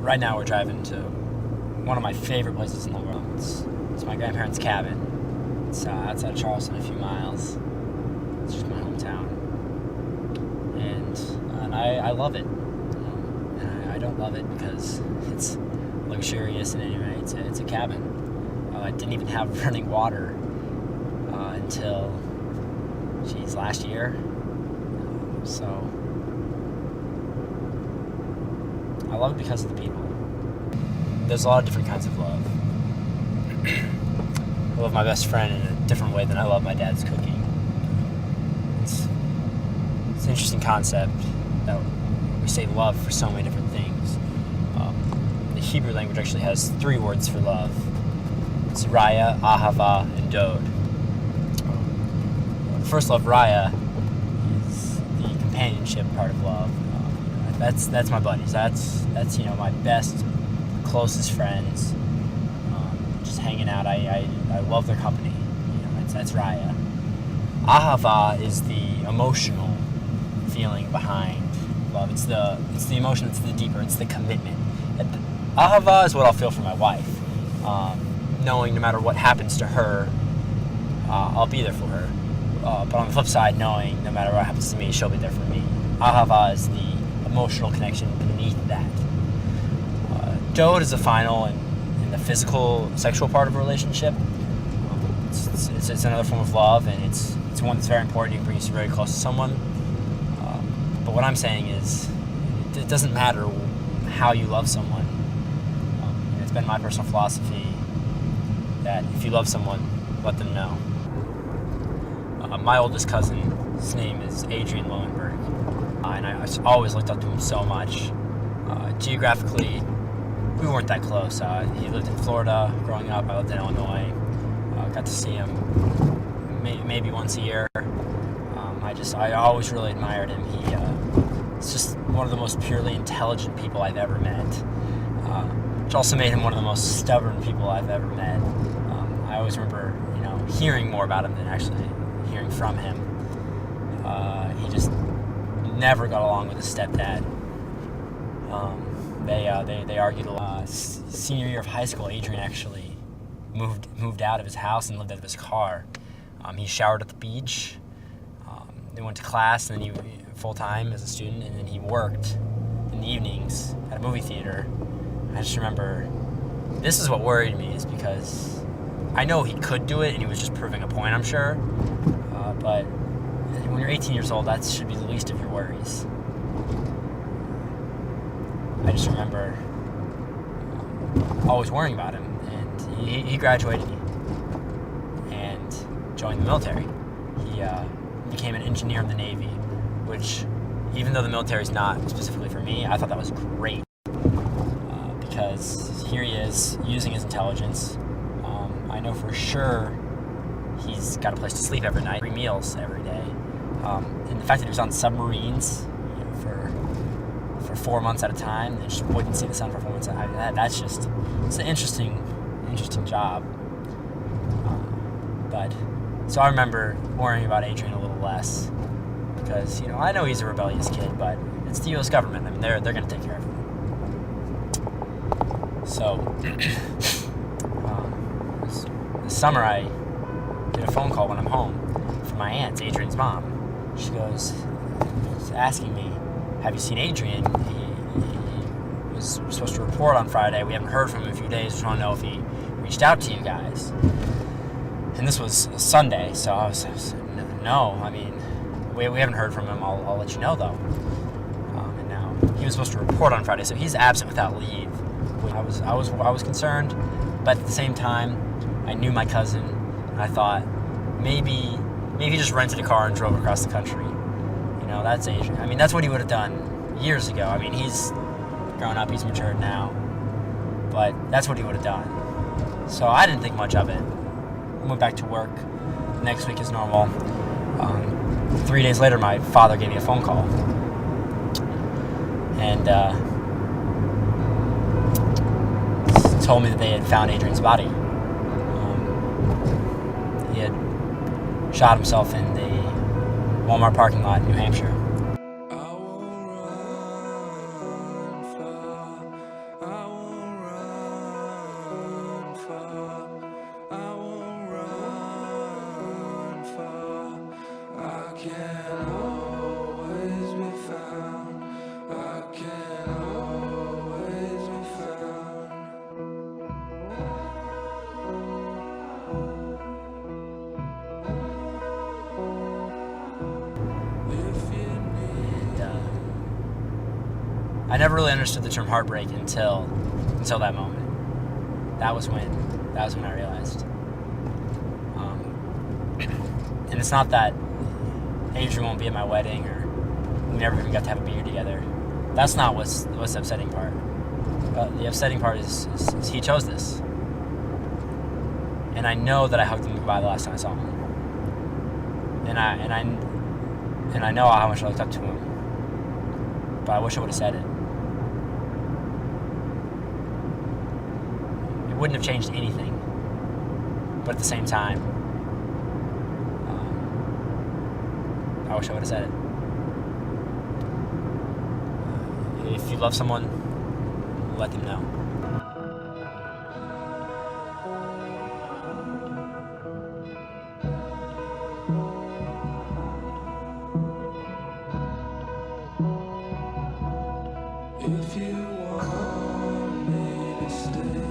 Right now we're driving to one of my favorite places in the world. It's my grandparents' cabin. It's outside of Charleston, a few miles. It's just my hometown, and I love it. And I don't love it because it's luxurious in any way. It's a cabin. I didn't even have running water until last year. So I love it because of the people. There's a lot of different kinds of love. I love my best friend in a different way than I love my dad's cooking. It's an interesting concept that we say love for so many different things. The Hebrew language actually has 3 words for love. It's raya, ahava, and dod. First love, raya, is the companionship part of love. That's my buddies. That's my best, closest friends. Just hanging out. I love their company. That's raya. Ahava is the emotional feeling behind love. It's the emotion. It's the deeper. It's the commitment. Ahava is what I'll feel for my wife. Knowing no matter what happens to her, I'll be there for her. But on the flip side, knowing no matter what happens to me, she'll be there for me. Ahava is the emotional connection beneath that. Dod is the final and the physical, sexual part of a relationship. It's another form of love, and it's one that's very important. It brings you very close to someone. But what I'm saying is, it doesn't matter how you love someone. It's been my personal philosophy that if you love someone, let them know. My oldest cousin's name is Adrian Lowenberg, and I always looked up to him so much. Geographically, we weren't that close. He lived in Florida growing up. I lived in Illinois. Got to see him maybe once a year. I always really admired him. He's just one of the most purely intelligent people I've ever met, which also made him one of the most stubborn people I've ever met. I always remember, hearing more about him than actually hearing from him. He just never got along with his stepdad. They argued a lot. Senior year of high school, Adrian actually moved out of his house and lived out of his car. He showered at the beach. They went to class, and then he full-time as a student, and then he worked in the evenings at a movie theater. I just remember, this is what worried me, is because I know he could do it, and he was just proving a point, I'm sure. But when you're 18 years old, that should be the least of your worries. I just remember always worrying about him, and he graduated and joined the military. He became an engineer in the Navy, which, even though the military is not specifically for me, I thought that was great, because here he is using his intelligence. I know for sure he's got a place to sleep every night, 3 meals every day, and the fact that he was on submarines for 4 months at a time and just wouldn't see the sun for 4 months at a time, it's an interesting job. So I remember worrying about Adrian a little less, because I know he's a rebellious kid, but it's the U.S. government. I mean, they're going to take care of him. So this summer I did a phone call when I'm home from my aunt, Adrian's mom. She goes, asking me, "Have you seen Adrian? He was supposed to report on Friday. We haven't heard from him in a few days. Just want to know if he reached out to you guys." And this was Sunday, so I was no. I mean, we haven't heard from him. I'll let you know, though. And now he was supposed to report on Friday, so he's absent without leave. I was concerned, but at the same time, I knew my cousin, and I thought maybe he just rented a car and drove across the country. That's Adrian. I mean, that's what he would have done years ago. I mean, he's grown up, he's matured now, but that's what he would have done. So I didn't think much of it. Went back to work next week as normal. 3 days later, my father gave me a phone call, and told me that they had found Adrian's body. He had shot himself in the Walmart parking lot in New Hampshire. I won't run far. I never really understood the term heartbreak until that moment. That was when I realized. And it's not that Adrian won't be at my wedding, or we never even got to have a beer together. That's not what's the upsetting part. The upsetting part is he chose this. And I know that I hugged him goodbye the last time I saw him. And I know how much I looked up to him. But I wish I would have said it. It wouldn't have changed anything. But at the same time, I wish I would have said it. If you love someone, let them know. If you want me to stay